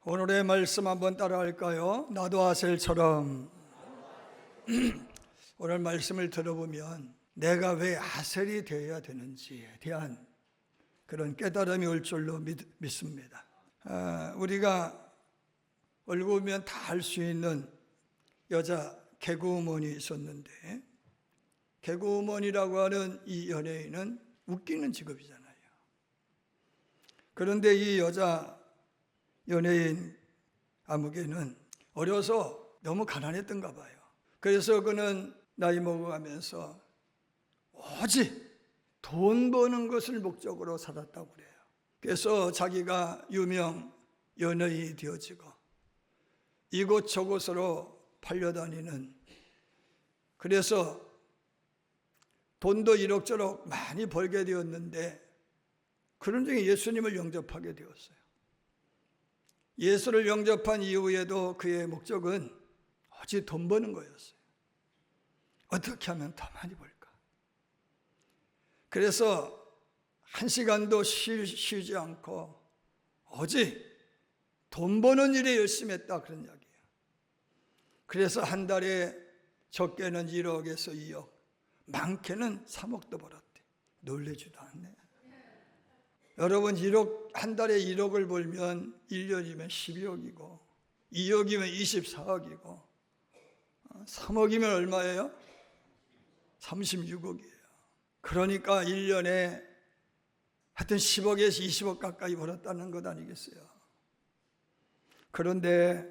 오늘의 말씀 한번 따라할까요? 나도 아셀처럼. 오늘 말씀을 들어보면 내가 왜 아셀이 되어야 되는지에 대한 그런 깨달음이 올 줄로 믿습니다. 우리가 얼굴 보면 다 알 수 있는 여자 개그우먼이 있었는데, 개그우먼이라고 하는 이 연예인은 웃기는 직업이잖아요. 그런데 이 여자 연예인 아무개는 어려서 너무 가난했던가 봐요. 그래서 그는 나이 먹어가면서 오직 돈 버는 것을 목적으로 살았다고 그래요. 그래서 자기가 유명 연예인이 되어지고 이곳저곳으로 팔려다니는, 그래서 돈도 이럭저럭 많이 벌게 되었는데, 그런 중에 예수님을 영접하게 되었어요. 예수를 영접한 이후에도 그의 목적은 오직 돈 버는 거였어요. 어떻게 하면 더 많이 벌까? 그래서 한 시간도 쉬지 않고 오직 돈 버는 일에 열심히 했다, 그런 이야기예요. 그래서 한 달에 적게는 1억에서 2억, 많게는 3억도 벌었대. 놀래지도 않네. 여러분, 1억, 한 달에 1억을 벌면 1년이면 12억이고 2억이면 24억이고 3억이면 얼마예요? 36억이에요. 그러니까 1년에 하여튼 10억에서 20억 가까이 벌었다는 것 아니겠어요? 그런데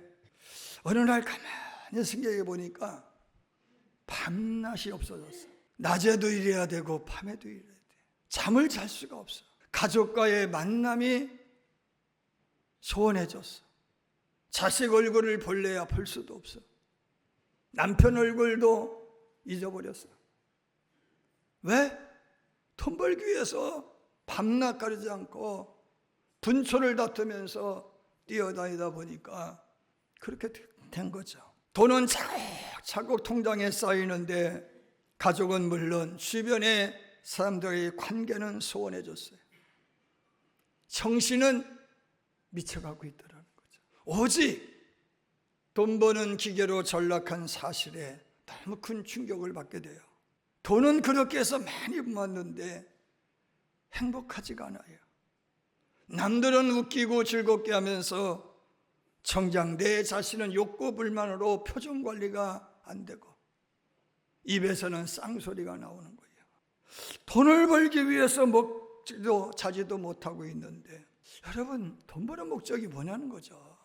어느 날 가만히 생각해 보니까 밤낮이 없어졌어. 낮에도 일해야 되고 밤에도 일해야 돼. 잠을 잘 수가 없어. 가족과의 만남이 소원해졌어. 자식 얼굴을 볼래야 볼 수도 없어. 남편 얼굴도 잊어버렸어. 왜? 돈 벌기 위해서 밤낮 가리지 않고 분초를 다투면서 뛰어다니다 보니까 그렇게 된 거죠. 돈은 차곡차곡 통장에 쌓이는데 가족은 물론 주변의 사람들의 관계는 소원해졌어요. 정신은 미쳐가고 있더라는 거죠. 오직 돈 버는 기계로 전락한 사실에 너무 큰 충격을 받게 돼요. 돈은 그렇게 해서 많이 모았는데 행복하지가 않아요. 남들은 웃기고 즐겁게 하면서 정작 내 자신은 욕구 불만으로 표정 관리가 안 되고 입에서는 쌍소리가 나오는 거예요. 돈을 벌기 위해서 먹지도 자지도 못하고 있는데, 여러분, 돈 버는 목적이 뭐냐는 거죠.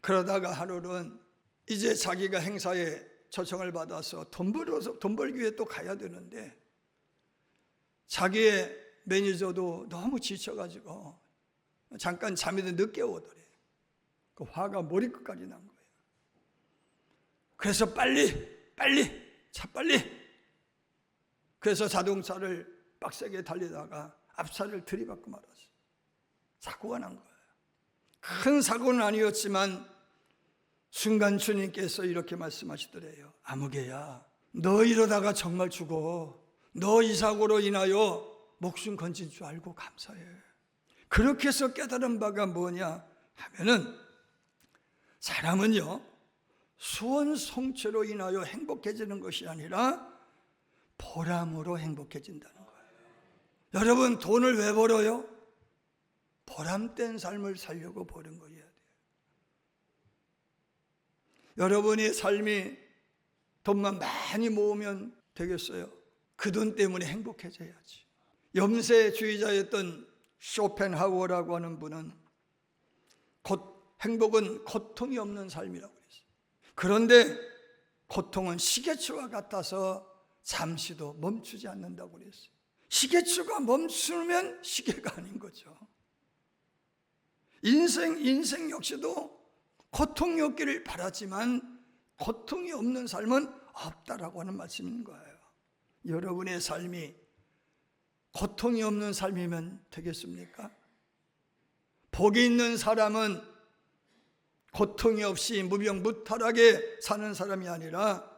그러다가 하루는 이제 자기가 행사에 초청을 받아서 돈 벌기 위해 또 가야 되는데, 자기의 매니저도 너무 지쳐가지고 잠깐 잠이 들 늦게 오더래. 그 화가 머리끝까지 난 거예요. 그래서 빨리 그래서 자동차를 빡세게 달리다가 앞차를 들이받고 말았어요. 사고가 난 거예요. 큰 사고는 아니었지만 순간 주님께서 이렇게 말씀하시더래요. 아무개야, 너 이러다가 정말 죽어. 너 이 사고로 인하여 목숨 건진 줄 알고 감사해. 그렇게 해서 깨달은 바가 뭐냐 하면은, 사람은요, 수원 성취로 인하여 행복해지는 것이 아니라 보람으로 행복해진다는 거예요. 여러분, 돈을 왜 벌어요? 보람된 삶을 살려고 버는 거여야 돼요. 여러분이 삶이 돈만 많이 모으면 되겠어요? 그 돈 때문에 행복해져야지. 염세주의자였던 쇼펜하우어라고 하는 분은 행복은 고통이 없는 삶이라고 그랬어요. 그런데 고통은 시계추와 같아서 잠시도 멈추지 않는다고 그랬어요. 시계추가 멈추면 시계가 아닌 거죠. 인생 역시도 고통이 없기를 바라지만 고통이 없는 삶은 없다라고 하는 말씀인 거예요. 여러분의 삶이 고통이 없는 삶이면 되겠습니까? 복이 있는 사람은 고통이 없이 무병무탈하게 사는 사람이 아니라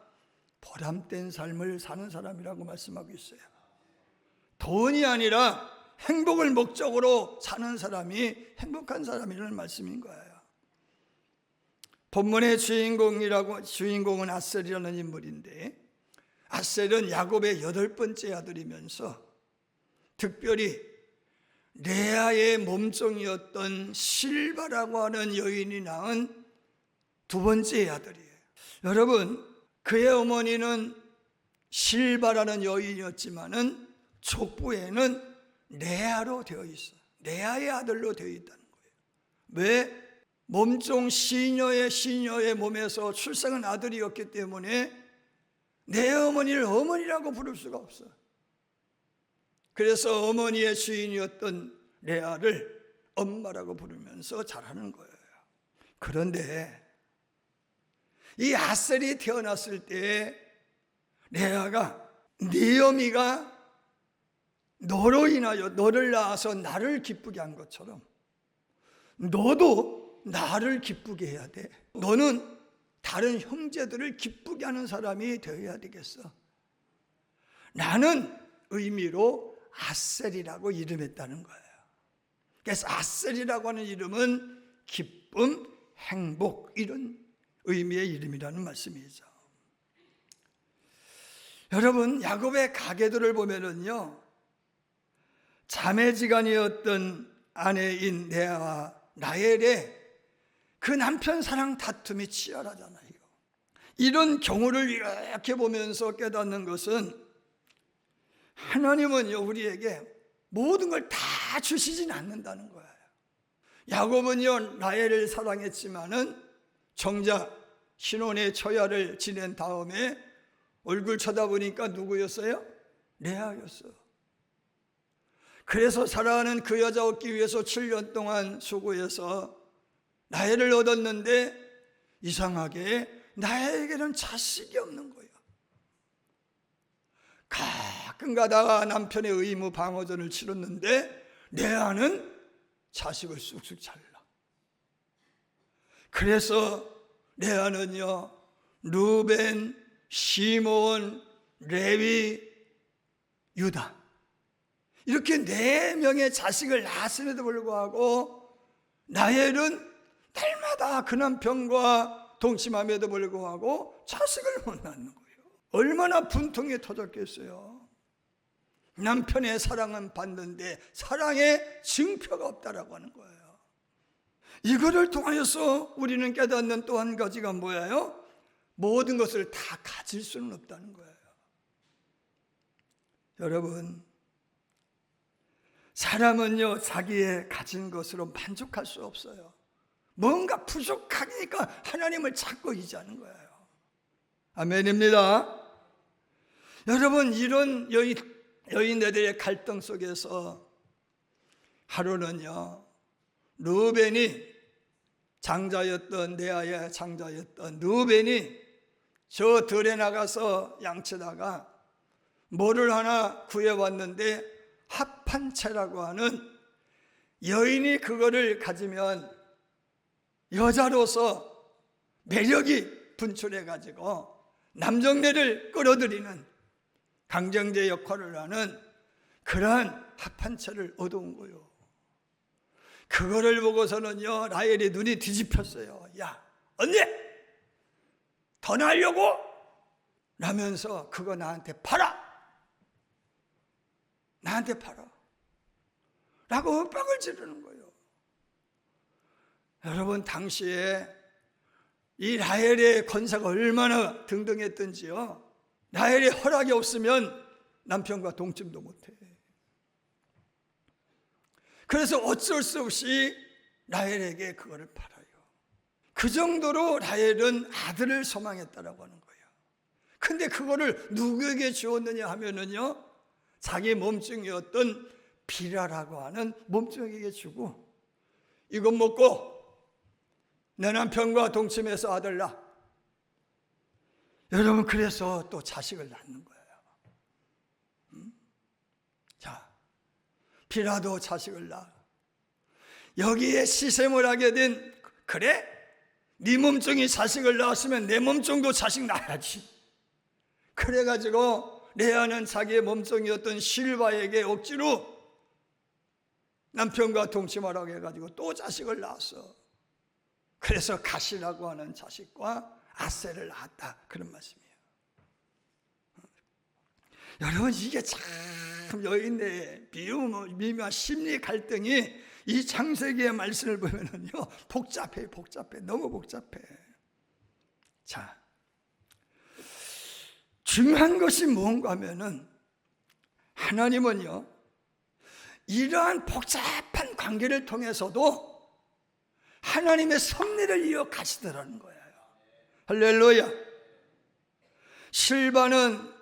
보람된 삶을 사는 사람이라고 말씀하고 있어요. 돈이 아니라 행복을 목적으로 사는 사람이 행복한 사람이라는 말씀인 거예요. 본문의 주인공은 아셀이라는 인물인데, 아셀은 야곱의 8번째 아들이면서 특별히 레아의 몸종이었던 실바라고 하는 여인이 낳은 2번째 아들이에요. 여러분, 그의 어머니는 실바라는 여인이었지만은 족부에는 레아로 되어 있어요. 레아의 아들로 되어 있다는 거예요. 왜? 몸종 시녀의 몸에서 출생한 아들이었기 때문에 내 어머니를 어머니라고 부를 수가 없어요. 그래서 어머니의 주인이었던 레아를 엄마라고 부르면서 자라는 거예요. 그런데 이 아셀이 태어났을 때 레아가 네 어미가 너로 인하여 너를 낳아서 나를 기쁘게 한 것처럼 너도 나를 기쁘게 해야 돼. 너는 다른 형제들을 기쁘게 하는 사람이 되어야 되겠어. 나는 의미로 아셀이라고 이름했다는 거예요. 그래서 아셀이라고 하는 이름은 기쁨, 행복, 이런 의미의 이름이라는 말씀이죠. 여러분, 야곱의 가계들을 보면은요, 자매지간이었던 아내인 레아와 라헬의 그 남편 사랑 다툼이 치열하잖아요. 이런 경우를 이렇게 보면서 깨닫는 것은 하나님은요, 우리에게 모든 걸 다 주시진 않는다는 거예요. 야곱은요, 라헬을 사랑했지만은 정작 신혼의 초야를 지낸 다음에 얼굴 쳐다보니까 누구였어요? 레아였어요. 그래서 사랑하는 그 여자 얻기 위해서 7년 동안 수고해서 라헬을 얻었는데 이상하게 나에게는 자식이 없는 거예요. 가끔 가다가 남편의 의무 방어전을 치렀는데 레아는 자식을 쑥쑥 잘라. 그래서 레아는요, 루벤, 시몬, 레위, 유다, 이렇게 4명의 자식을 낳았음에도 불구하고 라헬은 날마다 그 남편과 동침함에도 불구하고 자식을 못 낳는 거예요. 얼마나 분통이 터졌겠어요. 남편의 사랑은 받는데 사랑의 증표가 없다라고 하는 거예요. 이거를 통하여서 우리는 깨닫는 또 한 가지가 뭐예요? 모든 것을 다 가질 수는 없다는 거예요. 여러분, 사람은요, 자기의 가진 것으로 만족할 수 없어요. 뭔가 부족하니까 하나님을 찾고 의지하는 거예요. 아멘입니다. 여러분, 이런 여인들의 갈등 속에서 하루는요, 루벤이 장자였던, 레아의 장자였던 루벤이 저 들에 나가서 양치다가 뭐를 하나 구해왔는데 합판채라고 하는, 여인이 그거를 가지면 여자로서 매력이 분출해가지고 남정네를 끌어들이는 강정제 역할을 하는 그러한 합판채를 얻어온 거예요. 그거를 보고서는요, 라헬이 눈이 뒤집혔어요. 야, 언니! 더 나려고? 라면서 그거 나한테 팔아! 나한테 팔아! 라고 윽박을 지르는 거예요. 여러분, 당시에 이 라헬의 권세가 얼마나 등등했던지요. 라헬의 허락이 없으면 남편과 동침도 못해. 그래서 어쩔 수 없이 라헬에게 그거를 팔아요. 그 정도로 라헬은 아들을 소망했다라고 하는 거예요. 근데 그거를 누구에게 주었느냐 하면은요, 자기 몸종이었던 비라라고 하는 몸종에게 주고, 이것 먹고 내 남편과 동침해서 아들 낳아. 여러분, 그래서 또 자식을 낳는 거예요. 자, 비라도 자식을 낳아. 여기에 시샘을 하게 된, 그래? 네 몸종이 자식을 낳았으면 내 몸종도 자식 낳아야지. 그래가지고 레아는 자기의 몸종이었던 실바에게 억지로 남편과 동침하라고 해가지고 또 자식을 낳았어. 그래서 가시라고 하는 자식과 아셀을 낳았다, 그런 말씀이에요. 여러분, 이게 참 여인의 미묘한 심리 갈등이 이 창세기의 말씀을 보면은요, 복잡해. 너무 복잡해. 자, 중요한 것이 뭔가 하면은, 하나님은요, 이러한 복잡한 관계를 통해서도 하나님의 섭리를 이어 가시더라는 거예요. 할렐루야. 실바는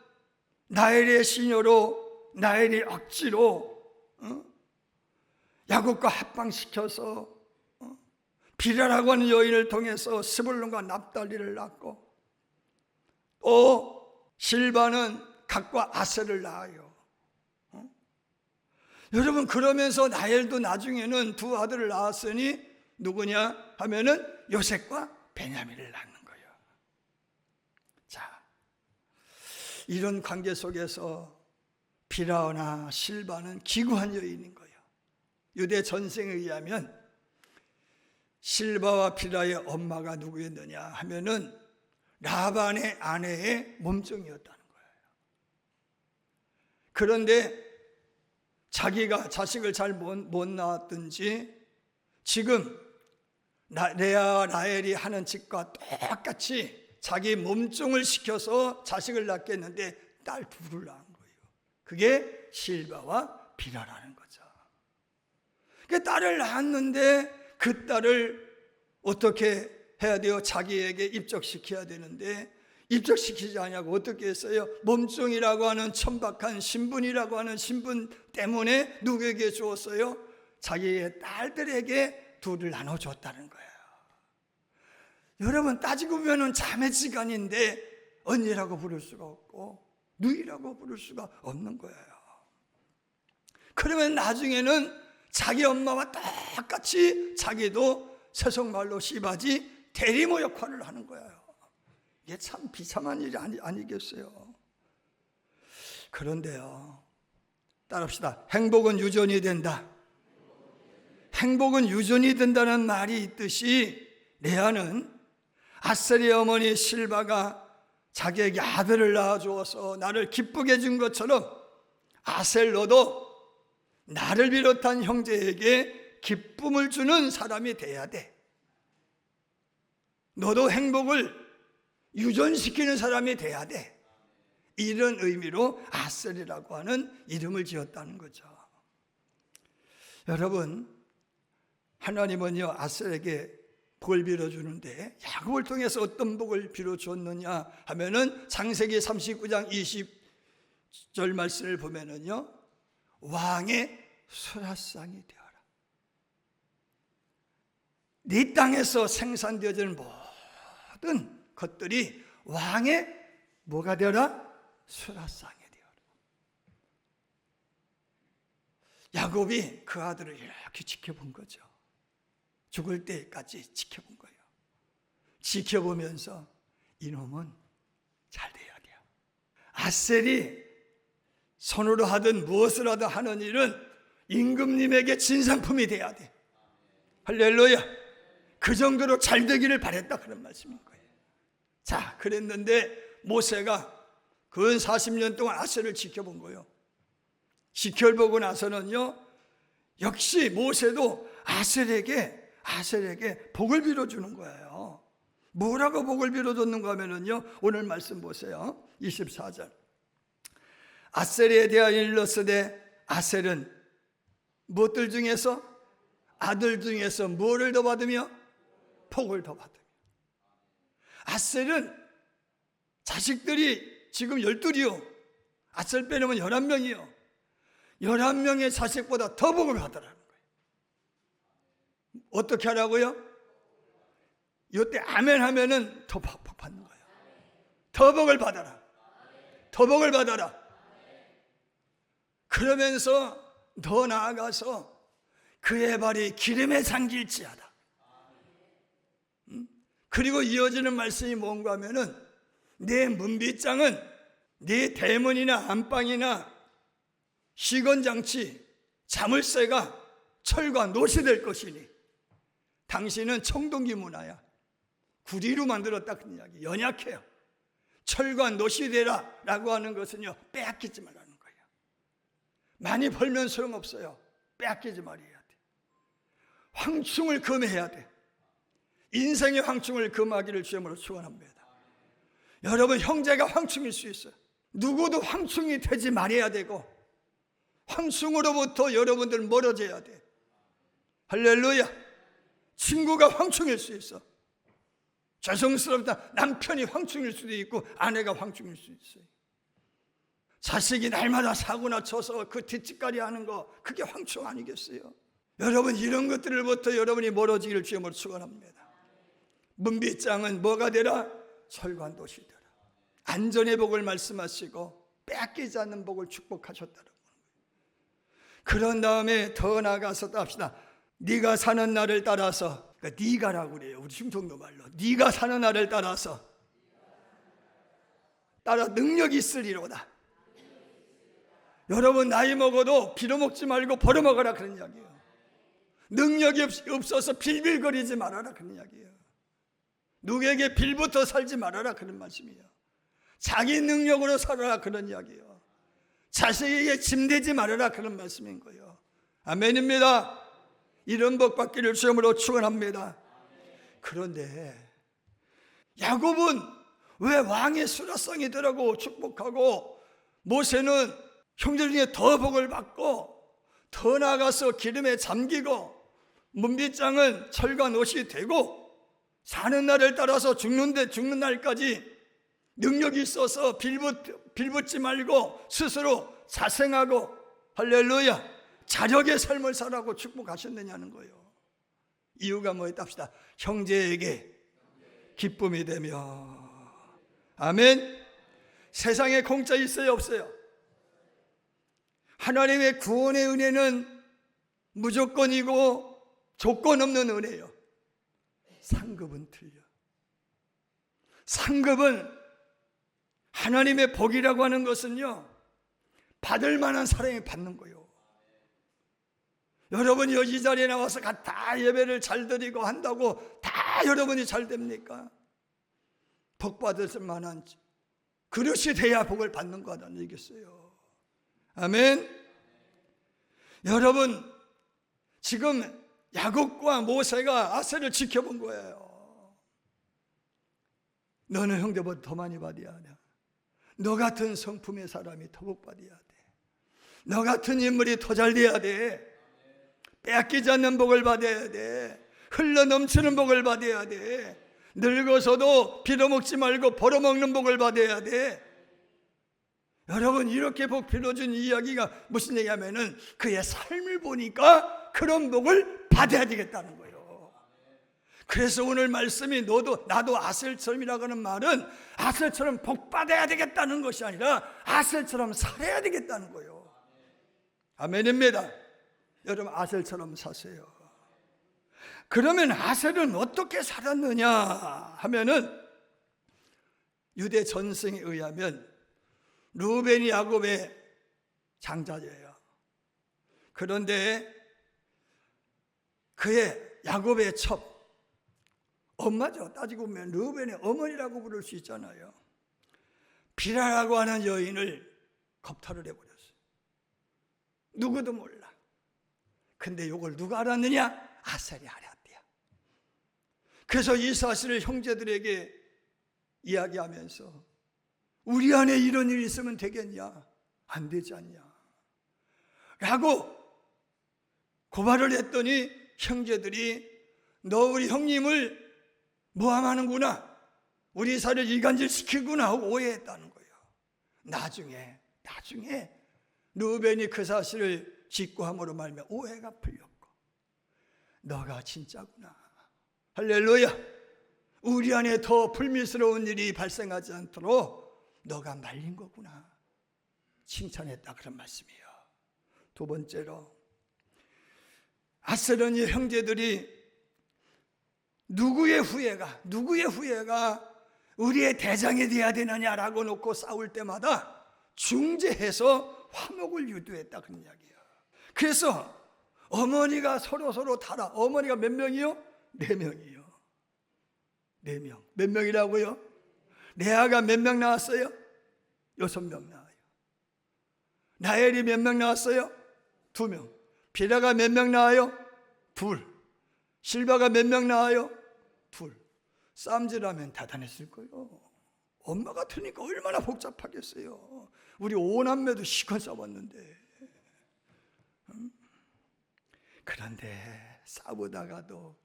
나엘의 시녀로, 나엘이 억지로 야곱과 합방시켜서 비라라고 하는 여인을 통해서 스불론과 납달리를 낳고, 또 실바는 갓과 아셀을 낳아요. 여러분, 그러면서 나엘도 나중에는 두 아들을 낳았으니 누구냐 하면은 요셉과 베냐민을 낳는 거예요. 자, 이런 관계 속에서 비라나 실바는 기구한 여인인 거예요. 유대 전생에 의하면 실바와 비라의 엄마가 누구였느냐 하면은 라반의 아내의 몸종이었다는 거예요. 그런데 자기가 자식을 잘 못 낳았든지 지금 레아 라헬이 하는 짓과 똑같이 자기 몸종을 시켜서 자식을 낳게 했는데 딸 둘을 낳은 거예요. 그게 실바와 비라라는 거죠. 그 딸을 낳았는데 그 딸을 어떻게 해야 돼요? 자기에게 입적시켜야 되는데 입적시키지 않냐고 어떻게 했어요? 몸종이라고 하는 천박한 신분이라고 하는 신분 때문에 누구에게 주었어요? 자기의 딸들에게 둘을 나눠줬다는 거예요. 여러분, 따지고 보면 자매지간인데 언니라고 부를 수가 없고 누이라고 부를 수가 없는 거예요. 그러면 나중에는 자기 엄마와 똑같이 자기도 세속말로 씨바지 대리모 역할을 하는 거예요. 이게 참 비참한 일이 아니겠어요? 그런데요, 따라합시다. 행복은 유전이 된다. 행복은 유전이 된다는 말이 있듯이 레아는 아셀의 어머니 실바가 자기에게 아들을 낳아주어서 나를 기쁘게 해준 것처럼 아셀 너도 나를 비롯한 형제에게 기쁨을 주는 사람이 돼야 돼. 너도 행복을 유전시키는 사람이 돼야 돼. 이런 의미로 아셀이라고 하는 이름을 지었다는 거죠. 여러분, 하나님은요 아셀에게 복을 빌어주는데 야곱을 통해서 어떤 복을 빌어줬느냐 하면은 창세기 39장 20절 말씀을 보면은요, 왕의 수라상이 되어라. 네 땅에서 생산되어지는 모든 것들이 왕의 뭐가 되어라? 수라상이 되어라. 야곱이 그 아들을 이렇게 지켜본 거죠. 죽을 때까지 지켜본 거예요. 지켜보면서 이놈은 잘 돼야 돼요. 아셀이 손으로 하든 무엇을 하든 하는 일은 임금님에게 진상품이 돼야 돼. 할렐루야. 그 정도로 잘 되기를 바랬다, 그런 말씀인 거예요. 자, 그랬는데 모세가 근 40년 동안 아셀을 지켜본 거예요. 지켜보고 나서는요, 역시 모세도 아셀에게 복을 빌어주는 거예요. 뭐라고 복을 빌어줬는가 하면은요, 오늘 말씀 보세요. 24절. 아셀에 대하여 일렀으되 아셀은 무엇들 중에서? 아들 중에서 무엇을 더 받으며? 복을 더 받으며. 아셀은 자식들이 지금 12이요. 아셀 빼놓으면 11명이요. 11명의 자식보다 더 복을 받으라는 거예요. 어떻게 하라고요? 이때 아멘 하면은 더 복 받는 거예요. 더 복을 받아라. 더 복을 받아라. 그러면서 더 나아가서 그의 발이 기름에 잠길지어다. 그리고 이어지는 말씀이 뭔가 하면은 내 문빗장은 네 대문이나 안방이나 시건장치, 자물쇠가 철과 노시 될 것이니 당신은 청동기 문화야. 구리로 만들었다 그런 이야기. 연약해요. 철과 노시 되라 라고 하는 것은요, 빼앗기지 말라는 거예요. 많이 벌면 소용없어요. 빼앗기지 말아야 돼. 황충을 금해야 돼. 인생의 황충을 금하기를 주님으로 축원합니다. 여러분, 형제가 황충일 수 있어요. 누구도 황충이 되지 말아야 되고 황충으로부터 여러분들 멀어져야 돼. 할렐루야. 친구가 황충일 수 있어. 죄송스럽다. 남편이 황충일 수도 있고 아내가 황충일 수 있어요. 자식이 날마다 사고나 쳐서 그 뒷짓거리 하는 거, 그게 황충 아니겠어요? 여러분, 이런 것들로부터 여러분이 멀어지기를 주님으로 축원합니다. 문빗장은 뭐가 되라? 철과 노시 되라. 안전의 복을 말씀하시고 빼앗기지 않는 복을 축복하셨다는 거예요. 그런 다음에 더 나아가서 합시다. 네가 사는 날을 따라서, 그러니까 네가라고 그래요. 우리 충청도 말로 네가 사는 날을 따라서 따라 능력이 있으리로다. 여러분, 나이 먹어도 빌어먹지 말고 벌어먹어라 그런 이야기예요. 능력이 없어서 빌빌거리지 말아라 그런 이야기예요. 누구에게 빌부터 살지 말아라 그런 말씀이에요. 자기 능력으로 살아라 그런 이야기예요. 자식에게 짐대지 말아라 그런 말씀인 거예요. 아멘입니다. 이런 복 받기를 주님으로 축원합니다. 그런데 야곱은 왜 왕의 수라상이 되라고 축복하고 모세는 형제 중에 더 복을 받고 더 나아가서 기름에 잠기고 문빗장은 철과 노시 되고 사는 날을 따라서 죽는 날까지 능력이 있어서 빌붙지 말고 스스로 자생하고 할렐루야 자력의 삶을 살라고 축복하셨느냐는 거예요. 이유가 뭐였다 합시다. 형제에게 기쁨이 되며. 아멘. 세상에 공짜 있어요, 없어요? 하나님의 구원의 은혜는 무조건이고 조건 없는 은혜예요. 상급은 틀려. 상급은 하나님의 복이라고 하는 것은요, 받을 만한 사람이 받는 거예요. 여러분이 이 자리에 나와서 다 예배를 잘 드리고 한다고 다 여러분이 잘 됩니까? 복 받을 만한 그릇이 돼야 복을 받는 거 아니겠어요? 아멘. 여러분, 지금 야곱과 모세가 아셀을 지켜본 거예요. 너는 형제보다 더 많이 받아야 돼. 너 같은 성품의 사람이 더 복 받아야 돼. 너 같은 인물이 더 잘 돼야 돼. 빼앗기지 않는 복을 받아야 돼. 흘러 넘치는 복을 받아야 돼. 늙어서도 빌어먹지 말고 벌어먹는 복을 받아야 돼. 여러분, 이렇게 복 빌어준 이야기가 무슨 얘기냐면은 그의 삶을 보니까 그런 복을 받아야 되겠다는 거예요. 그래서 오늘 말씀이 나도 아셀처럼이라고 하는 말은 아셀처럼 복 받아야 되겠다는 것이 아니라 아셀처럼 살아야 되겠다는 거예요. 아멘입니다. 여러분, 아셀처럼 사세요. 그러면 아셀은 어떻게 살았느냐 하면은 유대 전승에 의하면 루벤이 야곱의 장자예요. 그런데 그의 야곱의 첩 엄마죠. 따지고 보면 루벤의 어머니라고 부를 수 있잖아요. 비라라고 하는 여인을 겁탈을 해버렸어요. 누구도 몰라. 근데 이걸 누가 알았느냐? 아셀이 알았대요. 그래서 이 사실을 형제들에게 이야기하면서 우리 안에 이런 일이 있으면 되겠냐? 안 되지 않냐? 라고 고발을 했더니 형제들이 너 우리 형님을 모함하는구나, 우리 사를 이간질시키구나 하고 오해했다는 거예요. 나중에 루벤이 그 사실을 직구함으로 말미암아 오해가 풀렸고 너가 진짜구나, 할렐루야, 우리 안에 더 불미스러운 일이 발생하지 않도록 너가 말린 거구나, 칭찬했다, 그런 말씀이에요. 두 번째로 아셀은 이 형제들이 누구의 후예가 우리의 대장이 되어야 되느냐라고 놓고 싸울 때마다 중재해서 화목을 유도했다, 그런 이야기예요. 그래서 어머니가 서로 달아. 어머니가 몇 명이요? 4명이요. 4명. 몇 명이라고요? 레아가 몇 명 나왔어요? 6명 나와요. 라헬이 몇 명 나왔어요? 2명. 빌하가 몇 명 나와요? 2. 실바가 몇 명 나와요? 2. 쌈질하면 대단했을 거예요. 엄마 같으니까 얼마나 복잡하겠어요. 우리 5남매도 시컷 싸웠는데. 그런데 싸우다가도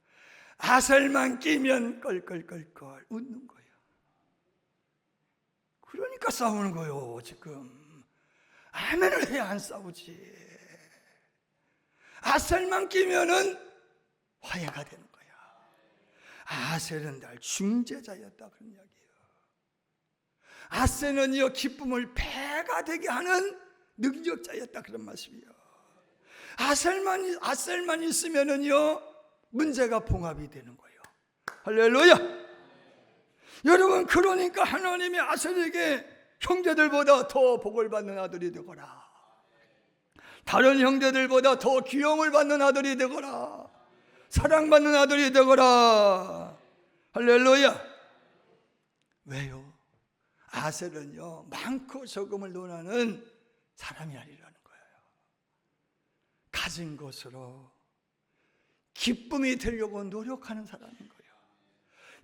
아셀만 끼면 껄껄껄껄 웃는 거예요. 그러니까 싸우는 거예요. 지금 아멘을 해야 안 싸우지. 아셀만 끼면은 화해가 되는 거야. 아셀은 날 중재자였다 그런 이야기예요. 아셀은요 기쁨을 배가 되게 하는 능력자였다 그런 말씀이에요. 아셀만 있으면은요 문제가 봉합이 되는 거예요. 할렐루야. 여러분, 그러니까 하나님이 아셀에게 형제들보다 더 복을 받는 아들이 되거라, 다른 형제들보다 더 귀여움을 받는 아들이 되거라, 사랑받는 아들이 되거라. 할렐루야. 왜요? 아셀은요 많고 적음을 논하는 사람이 아니라는 거예요. 가진 것으로 기쁨이 되려고 노력하는 사람인 거예요.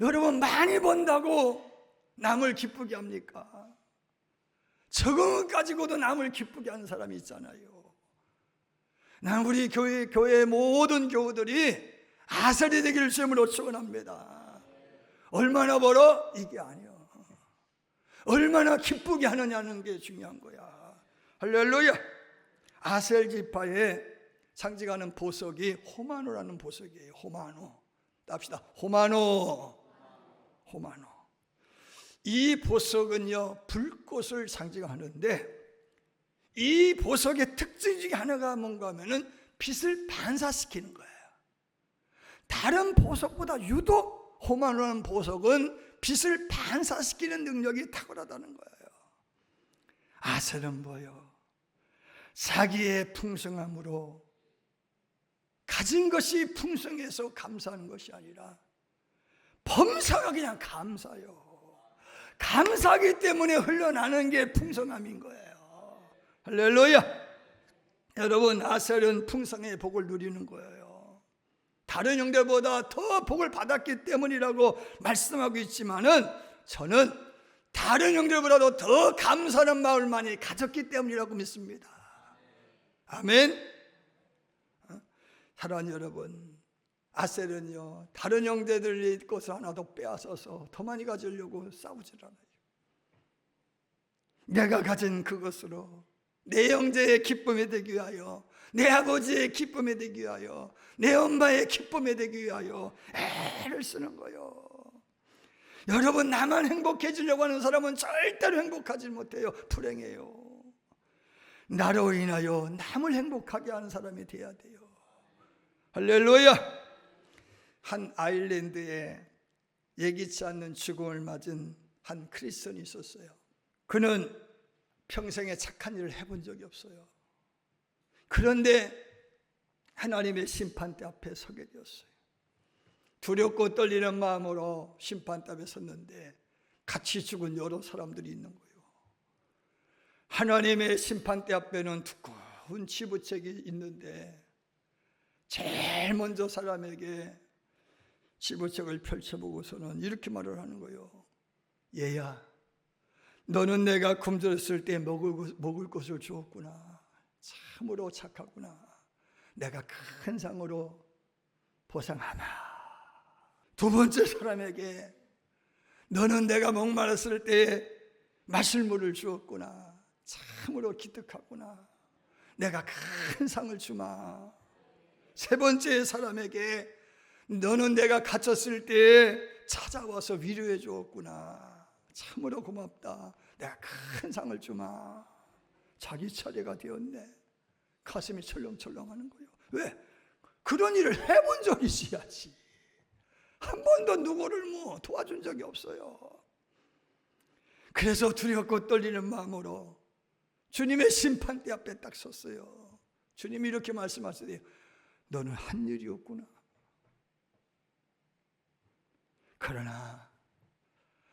여러분, 많이 번다고 남을 기쁘게 합니까? 적은 가지고도 남을 기쁘게 하는 사람이 있잖아요. 난 우리 교회의 모든 교우들이 아셀이 되기를 주님으로 축원합니다. 얼마나 벌어? 이게 아니야. 얼마나 기쁘게 하느냐는 게 중요한 거야. 할렐루야. 아셀 지파의 상징하는 보석이 호마노라는 보석이에요. 호마노. 답시다. 호마노. 이 보석은요 불꽃을 상징하는데, 이 보석의 특징 중에 하나가 뭔가 하면은 빛을 반사시키는 거예요. 다른 보석보다 유독 호마노라는 보석은 빛을 반사시키는 능력이 탁월하다는 거예요. 아셀은 뭐예요? 자기의 풍성함으로, 가진 것이 풍성해서 감사하는 것이 아니라 범사가 그냥 감사요. 감사하기 때문에 흘러나는 게 풍성함인 거예요. 할렐루야. 여러분, 아셀은 풍성의 복을 누리는 거예요. 다른 형제보다 더 복을 받았기 때문이라고 말씀하고 있지만은, 저는 다른 형제보다도 더 감사하는 마음을 많이 가졌기 때문이라고 믿습니다. 아멘. 사랑하는 여러분, 아셀은요 다른 형제들이 것을 하나도 빼앗아서 더 많이 가지려고 싸우질 않아요. 내가 가진 그것으로 내 형제의 기쁨이 되기 위하여, 내 아버지의 기쁨이 되기 위하여, 내 엄마의 기쁨이 되기 위하여 애를 쓰는 거예요. 여러분, 나만 행복해지려고 하는 사람은 절대로 행복하지 못해요. 불행해요. 나로 인하여 남을 행복하게 하는 사람이 돼야 돼요. 할렐루야. 한 아일랜드에 예기치 않는 죽음을 맞은 한 크리스천이 있었어요. 그는 평생에 착한 일을 해본 적이 없어요. 그런데 하나님의 심판대 앞에 서게 되었어요. 두렵고 떨리는 마음으로 심판대 앞에 섰는데 같이 죽은 여러 사람들이 있는 거예요. 하나님의 심판대 앞에는 두꺼운 지부책이 있는데 제일 먼저 사람에게 지부책을 펼쳐보고서는 이렇게 말을 하는 거예요. 얘야, 너는 내가 굶주렸을 때 먹을 것을 주었구나. 참으로 착하구나. 내가 큰 상으로 보상하마. 두 번째 사람에게, 너는 내가 목마랐을 때 마실 물을 주었구나. 참으로 기특하구나. 내가 큰 상을 주마. 세 번째 사람에게, 너는 내가 갇혔을 때 찾아와서 위로해 주었구나. 참으로 고맙다. 내가 큰 상을 주마. 자기 차례가 되었네. 가슴이 철렁철렁하는 거예요. 왜? 그런 일을 해본 적이 있어야지. 한 번도 누구를 도와준 적이 없어요. 그래서 두렵고 떨리는 마음으로 주님의 심판대 앞에 딱 섰어요. 주님이 이렇게 말씀하세요. 너는 한 일이 없구나. 그러나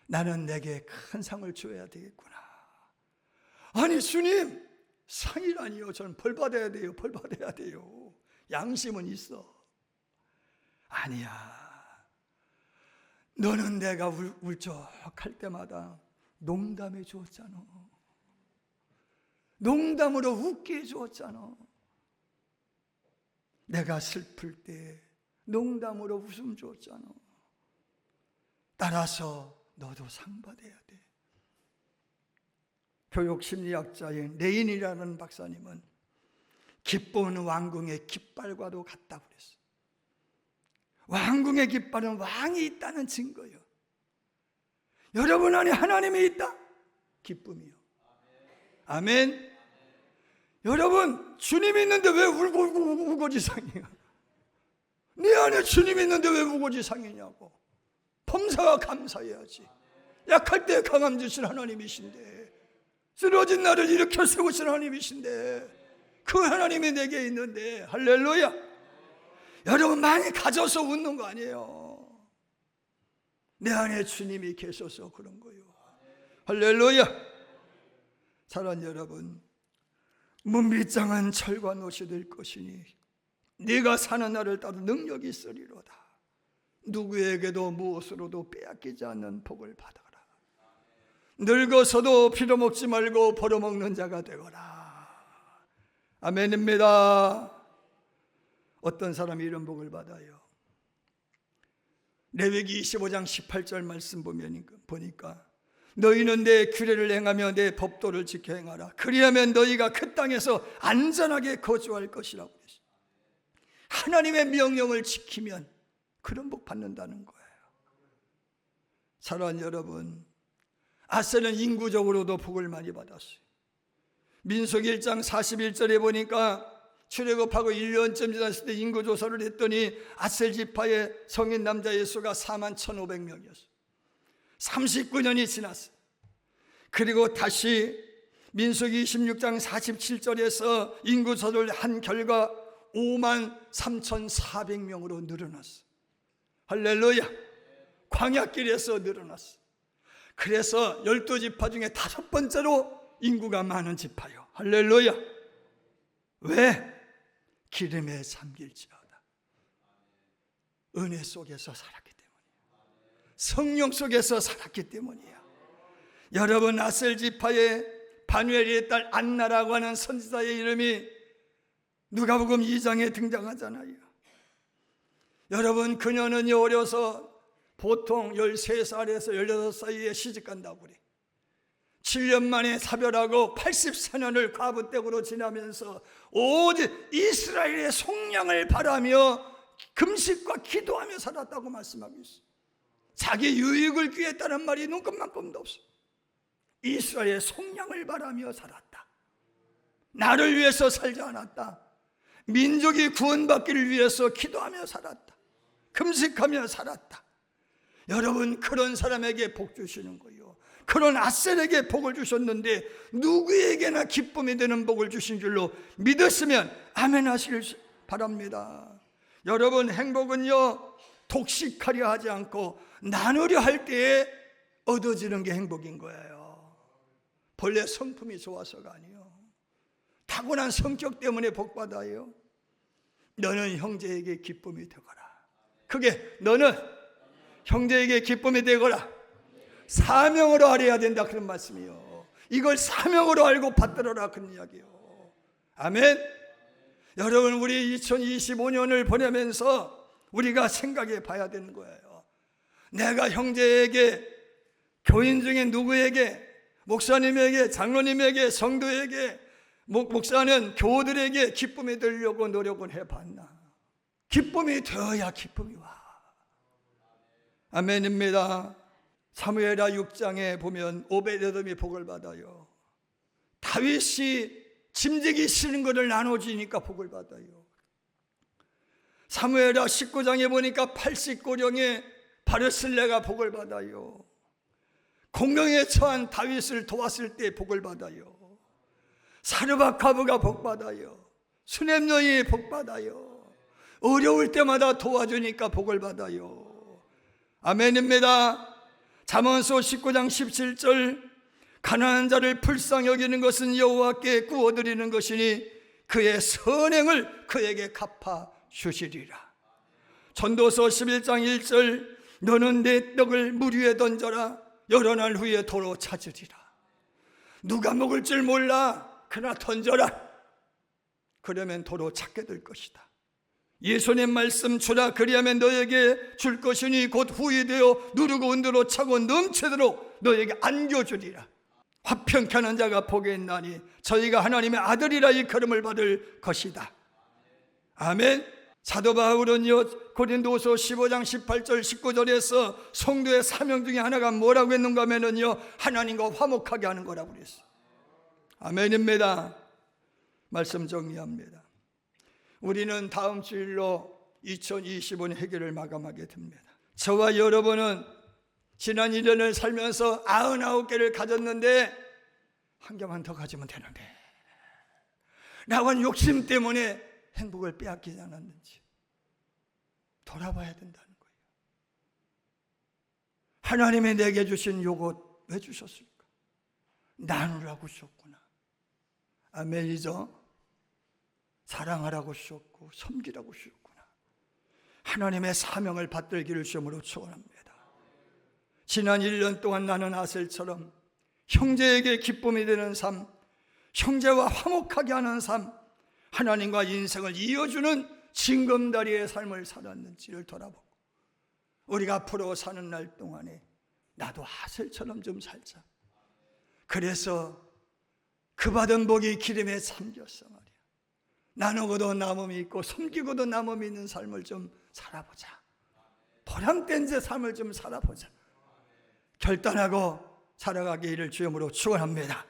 나는 내게 큰 상을 줘야 되겠구나. 아니 주님, 상이라니요. 저는 벌 받아야 돼요. 벌 받아야 돼요. 양심은 있어. 아니야. 너는 내가 울적할 때마다 농담해 주었잖아. 농담으로 웃게 해 주었잖아. 내가 슬플 때 농담으로 웃음 주었잖아. 따라서 너도 상 받아야 돼. 교육심리학자인 레인이라는 박사님은 기쁨은 왕궁의 깃발과도 같다고 그랬어요. 왕궁의 깃발은 왕이 있다는 증거예요. 여러분 안에 하나님이 있다? 기쁨이요. 아멘. 여러분, 주님이 있는데 왜 우거지상이야? 네 안에 주님이 있는데 왜 우거지상이냐고. 범사가 감사해야지. 약할 때 강함 주신 하나님이신데, 쓰러진 나를 일으켜 세우신 하나님이신데, 그 하나님이 내게 있는데, 할렐루야. 여러분 많이 가져서 웃는 거 아니에요. 내 안에 주님이 계셔서 그런 거예요. 할렐루야. 사랑하는 여러분, 문빗장은 철과 노시 될 것이니 네가 사는 날을 따로 능력이 있으리로다. 누구에게도 무엇으로도 빼앗기지 않는 복을 받아라. 늙어서도 빌어먹지 말고 벌어먹는 자가 되거라. 아멘입니다. 어떤 사람이 이런 복을 받아요? 레위기 25장 18절 말씀 보니까 너희는 내 규례를 행하며 내 법도를 지켜 행하라. 그리하면 너희가 그 땅에서 안전하게 거주할 것이라고 했어요. 하나님의 명령을 지키면 그런 복 받는다는 거예요. 사랑하는 여러분, 아셀은 인구적으로도 복을 많이 받았어요. 민수기 1장 41절에 보니까 출애굽하고 1년쯤 지났을 때 인구조사를 했더니 아셀 지파의 성인 남자의 수가 41,500명이었어요. 39년이 지났어요. 그리고 다시 민수기 26장 47절에서 인구조사를 한 결과 53,400명으로 늘어났어요. 할렐루야. 광야길에서 늘어났어요. 그래서 12지파 중에 5번째로 인구가 많은 지파요. 할렐루야. 왜? 기름에 잠길지어다. 은혜 속에서 살았기 때문이에요. 성령 속에서 살았기 때문이에요. 여러분, 아셀 지파의 바누엘의 딸 안나라고 하는 선지자의 이름이 누가복음 2장에 등장하잖아요. 여러분, 그녀는 어려서 보통 13살에서 16살에 시집간다고 그래. 7년 만에 사별하고 84년을 과부댁으로 지나면서 오직 이스라엘의 속량을 바라며 금식과 기도하며 살았다고 말씀하고 있어요. 자기 유익을 귀했다는 말이 눈금만큼도 없어. 이스라엘의 속량을 바라며 살았다. 나를 위해서 살지 않았다. 민족이 구원받기를 위해서 기도하며 살았다. 금식하며 살았다. 여러분, 그런 사람에게 복 주시는 거예요. 그런 아셀에게 복을 주셨는데 누구에게나 기쁨이 되는 복을 주신 줄로 믿었으면 아멘 하시길 바랍니다. 여러분, 행복은요 독식하려 하지 않고 나누려 할 때에 얻어지는 게 행복인 거예요. 본래 성품이 좋아서가 아니에요. 타고난 성격 때문에 복 받아요. 너는 형제에게 기쁨이 되거라. 그게 너는 형제에게 기쁨이 되거라. 사명으로 알아야 된다, 그런 말씀이요. 이걸 사명으로 알고 받들어라, 그런 이야기요. 아멘. 여러분, 우리 2025년을 보내면서 우리가 생각해 봐야 되는 거예요. 내가 형제에게, 교인 중에 누구에게, 목사님에게, 장로님에게, 성도에게, 목사는 교우들에게 기쁨이 되려고 노력을 해봤나? 기쁨이 되어야 기쁨이 와. 아멘입니다. 사무엘하 6장에 보면 오베데돔이 복을 받아요. 다윗이 짐지기 싫은 것을 나눠주니까 복을 받아요. 사무엘하 19장에 보니까 89령의 바르실레가 복을 받아요. 공경에 처한 다윗을 도왔을 때 복을 받아요. 사르바카브가 복 받아요. 수넴 여인이 복 받아요. 어려울 때마다 도와주니까 복을 받아요. 아멘입니다. 잠언서 19장 17절 가난한 자를 불쌍히 여기는 것은 여호와께 구워드리는 것이니 그의 선행을 그에게 갚아 주시리라. 전도서 11장 1절 너는 내 떡을 물 위에 던져라 여러 날 후에 도로 찾으리라. 누가 먹을 줄 몰라 그러나 던져라. 그러면 도로 찾게 될 것이다. 예수님 말씀 주라 그리하면 너에게 줄 것이니 곧 후이 되어 누르고 흔들어 차고 넘치도록 너에게 안겨주리라. 화평케 하는 자가 복이 있나니 저희가 하나님의 아들이라 일컬음을 받을 것이다. 아멘. 사도 바울은요 고린도서 15장 18절 19절에서 성도의 사명 중에 하나가 뭐라고 했는가 하면요 하나님과 화목하게 하는 거라고 그랬어요. 아멘입니다. 말씀 정리합니다. 우리는 다음 주일로 2025년 회개를 마감하게 됩니다. 저와 여러분은 지난 1년을 살면서 99개를 가졌는데 한 개만 더 가지면 되는데 나와 욕심 때문에 행복을 빼앗기지 않았는지 돌아봐야 된다는 거예요. 하나님이 내게 주신 요것 왜 주셨을까? 나누라고 주셨구나. 아멘이죠. 사랑하라고 주셨고 섬기라고 주셨구나. 하나님의 사명을 받들기를 주님으로 축원합니다. 지난 1년 동안 나는 아셀처럼 형제에게 기쁨이 되는 삶, 형제와 화목하게 하는 삶, 하나님과 인생을 이어주는 징검다리의 삶을 살았는지를 돌아보고 우리가 앞으로 사는 날 동안에 나도 아셀처럼 좀 살자. 그래서 그 받은 복이 기름에 잠겼어 말이야. 나누고도 남음이 있고 섬기고도 남음이 있는 삶을 좀 살아보자. 보람된 제 삶을 좀 살아보자. 결단하고 살아가기를 주님으로 축원합니다.